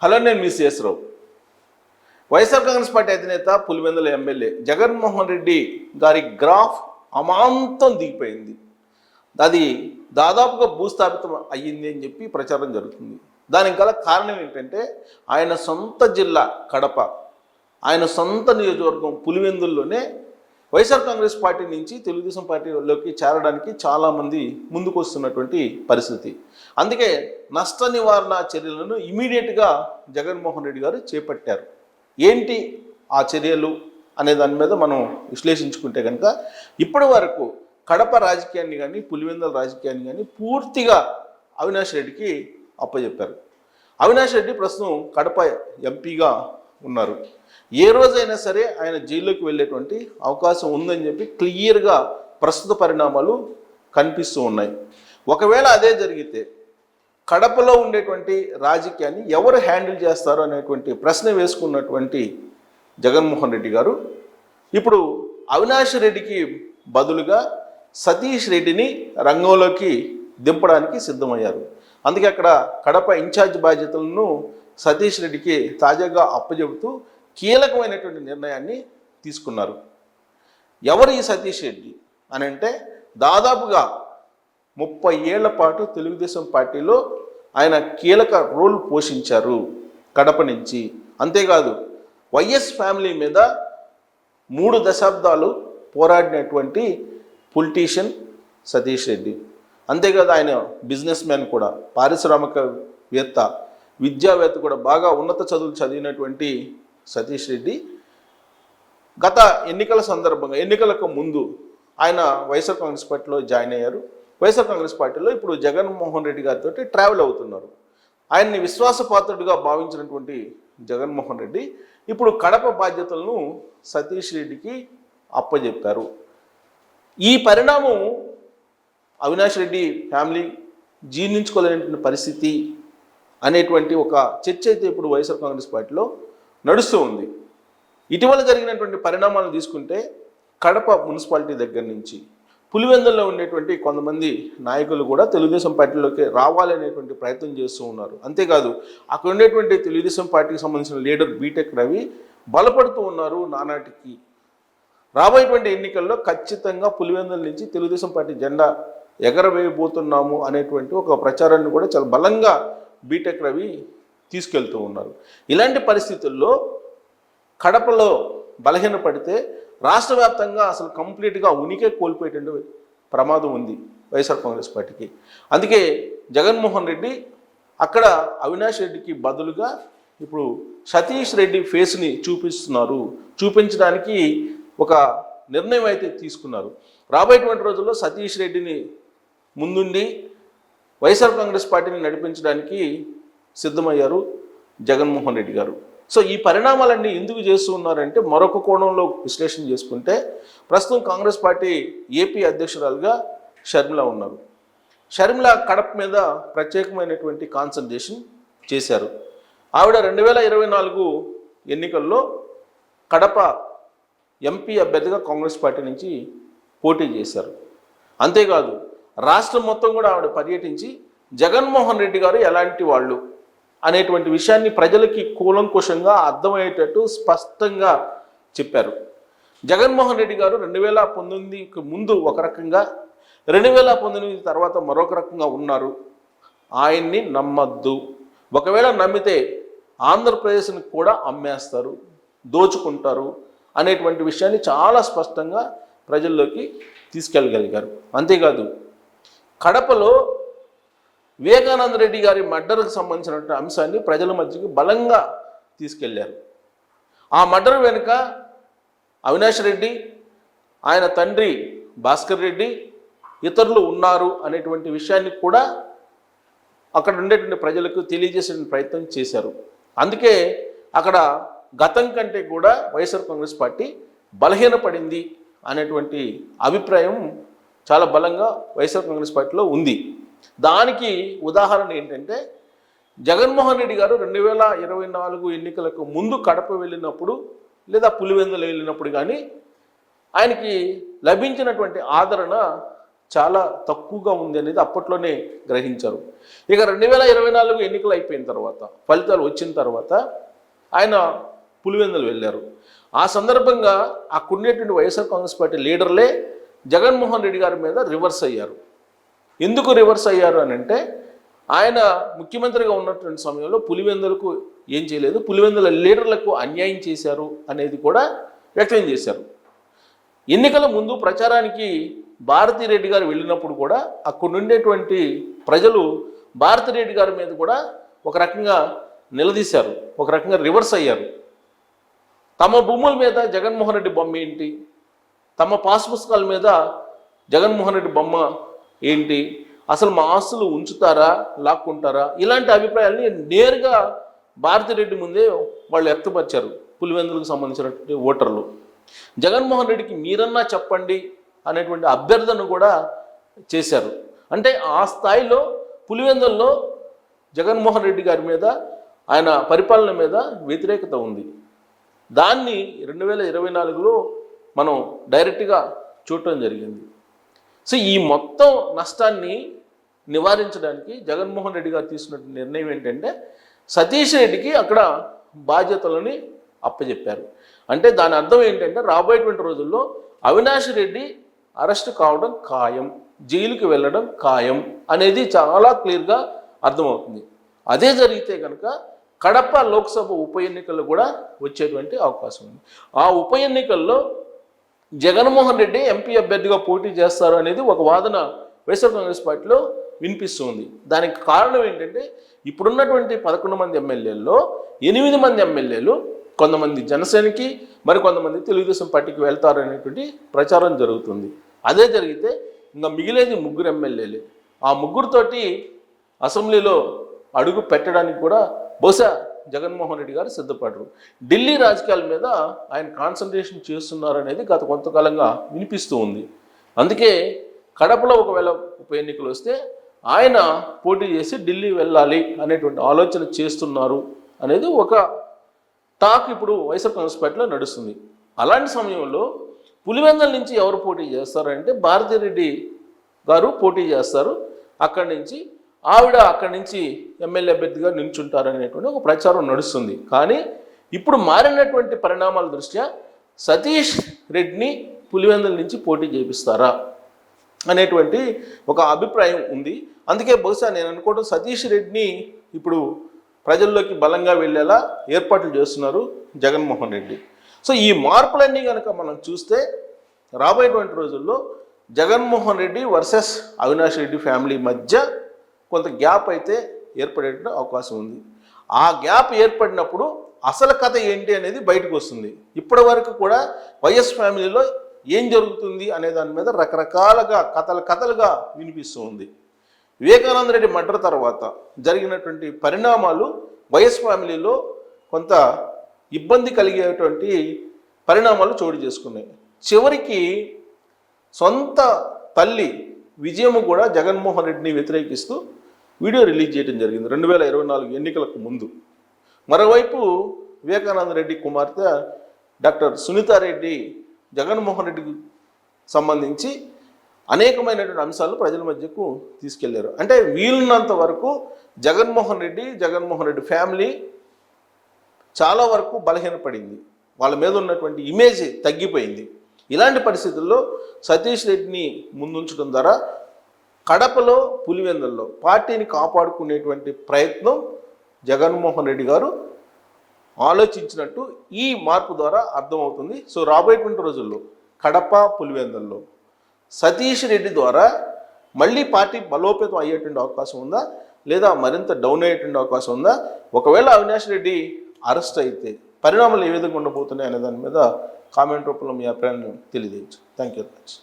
Hello, నేను మీ CS రావు. YSR Congress party అధినేత Pulivendula MLA Jaganmohan Reddy గారి గ్రాఫ్ అమాంతం దిగిపోయింది. అది దాదాపుగా భూస్థాపితం అయ్యింది అని చెప్పి ప్రచారం జరుగుతుంది. దానికి గల కారణం ఏంటంటే ఆయన సొంత జిల్లా కడప, ఆయన సొంత నియోజకవర్గం పులివెందుల్లోనే వైఎస్ఆర్ కాంగ్రెస్ పార్టీ నుంచి తెలుగుదేశం పార్టీలోకి చేరడానికి చాలామంది ముందుకు వస్తున్నటువంటి పరిస్థితి. అందుకే నష్ట నివారణ చర్యలను ఇమీడియట్గా జగన్మోహన్ రెడ్డి గారు చేపట్టారు. ఏంటి ఆ చర్యలు అనే దాని మీద మనం విశ్లేషించుకుంటే కనుక ఇప్పటి వరకు కడప రాజకీయాన్ని కానీ పులివెందుల రాజకీయాన్ని కానీ పూర్తిగా అవినాష్ రెడ్డికి అప్పచెప్పారు. అవినాష్ రెడ్డి ప్రస్తుతం కడప ఎంపీగా ఉన్నారు. ఏ రోజైనా సరే ఆయన జైల్లోకి వెళ్ళేటువంటి అవకాశం ఉందని చెప్పి క్లియర్గా ప్రస్తుత పరిణామాలు కనిపిస్తూ ఉన్నాయి. ఒకవేళ అదే జరిగితే కడపలో ఉండేటువంటి రాజకీయాన్ని ఎవరు హ్యాండిల్ చేస్తారు అనేటువంటి ప్రశ్న వేసుకున్నటువంటి జగన్మోహన్ రెడ్డి గారు ఇప్పుడు అవినాష్ రెడ్డికి బదులుగా సతీష్ రెడ్డిని రంగంలోకి దింపడానికి సిద్ధమయ్యారు. అందుకే అక్కడ కడప ఇన్ఛార్జ్ బాధ్యతలను సతీష్ రెడ్డికి తాజాగా అప్పచెబుతూ కీలకమైనటువంటి నిర్ణయాన్ని తీసుకున్నారు. ఎవరు ఈ సతీష్ రెడ్డి అని అంటే దాదాపుగా 30 ఏళ్ల పాటు తెలుగుదేశం పార్టీలో ఆయన కీలక రోల్ పోషించారు కడప నుంచి. అంతేకాదు వైఎస్ ఫ్యామిలీ మీద 3 దశాబ్దాలు పోరాడినటువంటి పొలిటీషియన్ సతీష్ రెడ్డి. అంతేకాదు ఆయన బిజినెస్ మ్యాన్ కూడా, పారిశ్రామికవేత్త, విద్యావేత్త కూడా, బాగా ఉన్నత చదువులు చదివినటువంటి సతీష్ రెడ్డి గత ఎన్నికల సందర్భంగా ఎన్నికలకు ముందు ఆయన వైఎస్ఆర్ కాంగ్రెస్ పార్టీలో జాయిన్ అయ్యారు. వైఎస్ఆర్ కాంగ్రెస్ పార్టీలో ఇప్పుడు జగన్మోహన్ రెడ్డి గారితో ట్రావెల్ అవుతున్నారు. ఆయన్ని విశ్వాసపాత్రుడిగా భావించినటువంటి జగన్మోహన్ రెడ్డి ఇప్పుడు కడప బాధ్యతలను సతీష్ రెడ్డికి అప్పచెప్పారు. ఈ పరిణామం అవినాష్ రెడ్డి ఫ్యామిలీ జీర్ణించుకోలేనటువంటి పరిస్థితి అనేటువంటి ఒక చర్చ అయితే ఇప్పుడు వైఎస్ఆర్ కాంగ్రెస్ పార్టీలో నడుస్తూ ఉంది. ఇటీవల జరిగినటువంటి పరిణామాలను తీసుకుంటే కడప మున్సిపాలిటీ దగ్గర నుంచి పులివెందుల్లో ఉండేటువంటి కొంతమంది నాయకులు కూడా తెలుగుదేశం పార్టీలోకి రావాలనేటువంటి ప్రయత్నం చేస్తూ ఉన్నారు. అంతేకాదు అక్కడ ఉండేటువంటి తెలుగుదేశం పార్టీకి సంబంధించిన లీడర్ బీటెక్ రవి బలపడుతూ ఉన్నారు. నానాటికి రాబోయేటువంటి ఎన్నికల్లో ఖచ్చితంగా పులివెందుల నుంచి తెలుగుదేశం పార్టీ జెండా ఎగరవేయబోతున్నాము అనేటువంటి ఒక ప్రచారాన్ని కూడా చాలా బలంగా బీటెక్ రవి తీసుకెళ్తూ ఉన్నారు. ఇలాంటి పరిస్థితుల్లో కడపలో బలహీనపడితే రాష్ట్ర వ్యాప్తంగా అసలు కంప్లీట్గా ఉనికి కోల్పోయేటువంటి ప్రమాదం ఉంది వైఎస్ఆర్ కాంగ్రెస్ పార్టీకి. అందుకే జగన్మోహన్ రెడ్డి అక్కడ అవినాష్ రెడ్డికి బదులుగా ఇప్పుడు సతీష్ రెడ్డి ఫేస్ని చూపించడానికి ఒక నిర్ణయం అయితే తీసుకున్నారు. రాబోయేటువంటి రోజుల్లో సతీష్ రెడ్డిని ముందుండి వైఎస్ఆర్ కాంగ్రెస్ పార్టీని నడిపించడానికి సిద్ధమయ్యారు జగన్మోహన్ రెడ్డి గారు. సో ఈ పరిణామాలన్నీ ఎందుకు చేస్తూ ఉన్నారంటే మరొక కోణంలో విశ్లేషణ చేసుకుంటే ప్రస్తుతం కాంగ్రెస్ పార్టీ ఏపీ అధ్యక్షురాలుగా షర్మిల ఉన్నారు. షర్మిల కడప మీద ప్రత్యేకమైనటువంటి కాన్సన్ట్రేషన్ చేశారు. ఆవిడ 2024 ఎన్నికల్లో కడప ఎంపీ అభ్యర్థిగా కాంగ్రెస్ పార్టీ నుంచి పోటీ చేశారు. అంతేకాదు రాష్ట్రం మొత్తం కూడా ఆవిడ పర్యటించి జగన్మోహన్ రెడ్డి గారు ఎలాంటి వాళ్ళు అనేటువంటి విషయాన్ని ప్రజలకి కూలంకుషంగా అర్థమయ్యేటట్టు స్పష్టంగా చెప్పారు. జగన్మోహన్ రెడ్డి గారు 2019కి ముందు ఒక రకంగా, 2019 తర్వాత మరొక రకంగా ఉన్నారు. ఆయన్ని నమ్మద్దు, ఒకవేళ నమ్మితే ఆంధ్రప్రదేశ్ని కూడా అమ్మేస్తారు, దోచుకుంటారు అనేటువంటి విషయాన్ని చాలా స్పష్టంగా ప్రజల్లోకి తీసుకెళ్ళగలిగారు. అంతేకాదు కడపలో వివేకానంద రెడ్డి గారి మర్డర్కు సంబంధించినటువంటి అంశాన్ని ప్రజల మధ్యకి బలంగా తీసుకెళ్లారు. ఆ మర్డర్ వెనుక అవినాష్ రెడ్డి, ఆయన తండ్రి భాస్కర్ రెడ్డి, ఇతరులు ఉన్నారు అనేటువంటి విషయాన్ని కూడా అక్కడ ఉండేటువంటి ప్రజలకు తెలియజేసే ప్రయత్నం చేశారు. అందుకే అక్కడ గతం కంటే కూడా వైఎస్ఆర్ కాంగ్రెస్ పార్టీ బలహీనపడింది అనేటువంటి అభిప్రాయం చాలా బలంగా వైఎస్ఆర్ కాంగ్రెస్ పార్టీలో ఉంది. దానికి ఉదాహరణ ఏంటంటే జగన్మోహన్ రెడ్డి గారు 2024 ఎన్నికలకు ముందు కడప వెళ్ళినప్పుడు లేదా పులివెందులు వెళ్ళినప్పుడు కానీ ఆయనకి లభించినటువంటి ఆదరణ చాలా తక్కువగా ఉంది అనేది అప్పట్లోనే గ్రహించారు. ఇక 2024 ఎన్నికలు అయిపోయిన తర్వాత, ఫలితాలు వచ్చిన తర్వాత ఆయన పులివెందులు వెళ్ళారు. ఆ సందర్భంగా అక్కడుండేటువంటి వైఎస్ఆర్ కాంగ్రెస్ పార్టీ లీడర్లే జగన్మోహన్ రెడ్డి గారి మీద రివర్స్ అయ్యారు. ఎందుకు రివర్స్ అయ్యారు అని అంటే, ఆయన ముఖ్యమంత్రిగా ఉన్నటువంటి సమయంలో పులివెందులకు ఏం చేయలేదు, పులివెందుల లీడర్లకు అన్యాయం చేశారు అనేది కూడా వ్యక్తం చేశారు. ఎన్నికల ముందు ప్రచారానికి భారతిరెడ్డి గారు వెళ్ళినప్పుడు కూడా అక్కడ ఉండేటువంటి ప్రజలు భారతిరెడ్డి గారి మీద కూడా ఒక రకంగా నిలదీశారు, ఒక రకంగా రివర్స్ అయ్యారు. తమ భూముల మీద జగన్మోహన్ రెడ్డి బొమ్మ ఏంటి, తమ పాస్ పుస్తకాల మీద జగన్మోహన్ రెడ్డి బొమ్మ ఏంటి, అసలు మా ఆస్తులు ఉంచుతారా లాక్కుంటారా, ఇలాంటి అభిప్రాయాల్ని నేరుగా భారతిరెడ్డి ముందే వాళ్ళు వ్యక్తపరిచారు పులివెందులకు సంబంధించినటువంటి ఓటర్లు. జగన్మోహన్ రెడ్డికి మీరన్నా చెప్పండి అనేటువంటి అభ్యర్థన కూడా చేశారు. అంటే ఆ స్థాయిలో పులివెందుల్లో జగన్మోహన్ రెడ్డి గారి మీద, ఆయన పరిపాలన మీద వ్యతిరేకత ఉంది. దాన్ని 2024లో మనం డైరెక్ట్గా చూడటం జరిగింది. సో ఈ మొత్తం నష్టాన్ని నివారించడానికి జగన్మోహన్ రెడ్డి గారు తీసుకున్న నిర్ణయం ఏంటంటే, సతీష్ రెడ్డికి అక్కడ బాధ్యతలని అప్పచెప్పారు. అంటే దాని అర్థం ఏంటంటే, రాబోయేటువంటి రోజుల్లో అవినాష్ రెడ్డి అరెస్ట్ కావడం ఖాయం, జైలుకి వెళ్ళడం ఖాయం అనేది చాలా క్లియర్గా అర్థమవుతుంది. అదే జరిగితే కనుక కడప లోక్సభ ఉప ఎన్నికల్లో కూడా వచ్చేటువంటి అవకాశం ఉంది. ఆ ఉప ఎన్నికల్లో జగన్మోహన్ రెడ్డి ఎంపీ అభ్యర్థిగా పోటీ చేస్తారు అనేది ఒక వాదన వైఎస్ఆర్ కాంగ్రెస్ పార్టీలో వినిపిస్తుంది. దానికి కారణం ఏంటంటే, ఇప్పుడున్నటువంటి 11 మంది ఎమ్మెల్యేల్లో 8 మంది ఎమ్మెల్యేలు కొంతమంది జనసేనకి, మరి కొంతమంది తెలుగుదేశం పార్టీకి వెళ్తారు అనేటువంటి ప్రచారం జరుగుతుంది. అదే జరిగితే ఇంకా మిగిలేది 3 ఎమ్మెల్యేలే. ఆ ముగ్గురితోటి అసెంబ్లీలో అడుగు పెట్టడానికి కూడా బహుశా జగన్మోహన్ రెడ్డి గారు సిద్ధపడరు. ఢిల్లీ రాజకీయాల మీద ఆయన కాన్సన్ట్రేషన్ చేస్తున్నారు అనేది గత కొంతకాలంగా వినిపిస్తూ ఉంది. అందుకే కడపలో ఒకవేళ ఉప ఎన్నికలు వస్తే ఆయన పోటీ చేసి ఢిల్లీ వెళ్ళాలి అనేటువంటి ఆలోచన చేస్తున్నారు అనేది ఒక టాక్ ఇప్పుడు వైఎస్ఆర్ కాంగ్రెస్ పార్టీలో నడుస్తుంది. అలాంటి సమయంలో పులివెందుల నుంచి ఎవరు పోటీ చేస్తారంటే, భారతిరెడ్డి గారు పోటీ చేస్తారు. అక్కడి నుంచి ఆవిడ అక్కడి నుంచి ఎమ్మెల్యే అభ్యర్థిగా నిల్చుంటారనేటువంటి ఒక ప్రచారం నడుస్తుంది. కానీ ఇప్పుడు మారినటువంటి పరిణామాల దృష్ట్యా సతీష్ రెడ్డిని పులివెందుల నుంచి పోటీ చేపిస్తారా అనేటువంటి ఒక అభిప్రాయం ఉంది. అందుకే బహుశా నేను అనుకోవడం సతీష్ రెడ్డిని ఇప్పుడు ప్రజల్లోకి బలంగా వెళ్ళేలా ఏర్పాట్లు చేస్తున్నారు జగన్మోహన్ రెడ్డి. సో ఈ మార్పులన్నీ కనుక మనం చూస్తే రాబోయేటువంటి రోజుల్లో జగన్మోహన్ రెడ్డి వర్సెస్ అవినాష్ రెడ్డి ఫ్యామిలీ మధ్య కొంత గ్యాప్ అయితే ఏర్పడే అవకాశం ఉంది. ఆ గ్యాప్ ఏర్పడినప్పుడు అసలు కథ ఏంటి అనేది బయటకు వస్తుంది. ఇప్పటి వరకు కూడా వైఎస్ ఫ్యామిలీలో ఏం జరుగుతుంది అనే దాని మీద రకరకాలుగా కథలుగా వినిపిస్తూ ఉంది. వివేకానంద రెడ్డి మర్డర్ తర్వాత జరిగినటువంటి పరిణామాలు వైఎస్ ఫ్యామిలీలో కొంత ఇబ్బంది కలిగేటువంటి పరిణామాలు చోటు చేసుకున్నాయి. చివరికి సొంత తల్లి విజయము కూడా జగన్మోహన్ రెడ్డిని వ్యతిరేకిస్తూ వీడియో రిలీజ్ చేయడం జరిగింది 2024 ఎన్నికలకు ముందు. మరోవైపు వివేకానంద రెడ్డి కుమార్తె డాక్టర్ సునీతారెడ్డి జగన్మోహన్ రెడ్డికి సంబంధించి అనేకమైనటువంటి అంశాలు ప్రజల మధ్యకు తీసుకెళ్లారు. అంటే వీలున్నంత వరకు జగన్మోహన్ రెడ్డి ఫ్యామిలీ చాలా వరకు బలహీనపడింది. వాళ్ళ మీద ఉన్నటువంటి ఇమేజ్ తగ్గిపోయింది. ఇలాంటి పరిస్థితుల్లో సతీష్ రెడ్డిని ముందుంచడం ద్వారా కడపలో, పులివెందుల్లో పార్టీని కాపాడుకునేటువంటి ప్రయత్నం జగన్మోహన్ రెడ్డి గారు ఆలోచించినట్టు ఈ మార్పు ద్వారా అర్థమవుతుంది. సో రాబోయేటువంటి రోజుల్లో కడప, పులివెందుల్లో సతీష్ రెడ్డి ద్వారా మళ్ళీ పార్టీ బలోపేతం అయ్యేటువంటి అవకాశం ఉందా, లేదా మరింత డౌన్ అయ్యేటువంటి అవకాశం ఉందా? ఒకవేళ అవినాష్ రెడ్డి అరెస్ట్ అయితే పరిణామాలు ఏ విధంగా ఉండబోతున్నాయి అనే దాని మీద కామెంట్ రూపంలో మీ అభిప్రాయాన్ని తెలియజేయచ్చు. Thank you very much.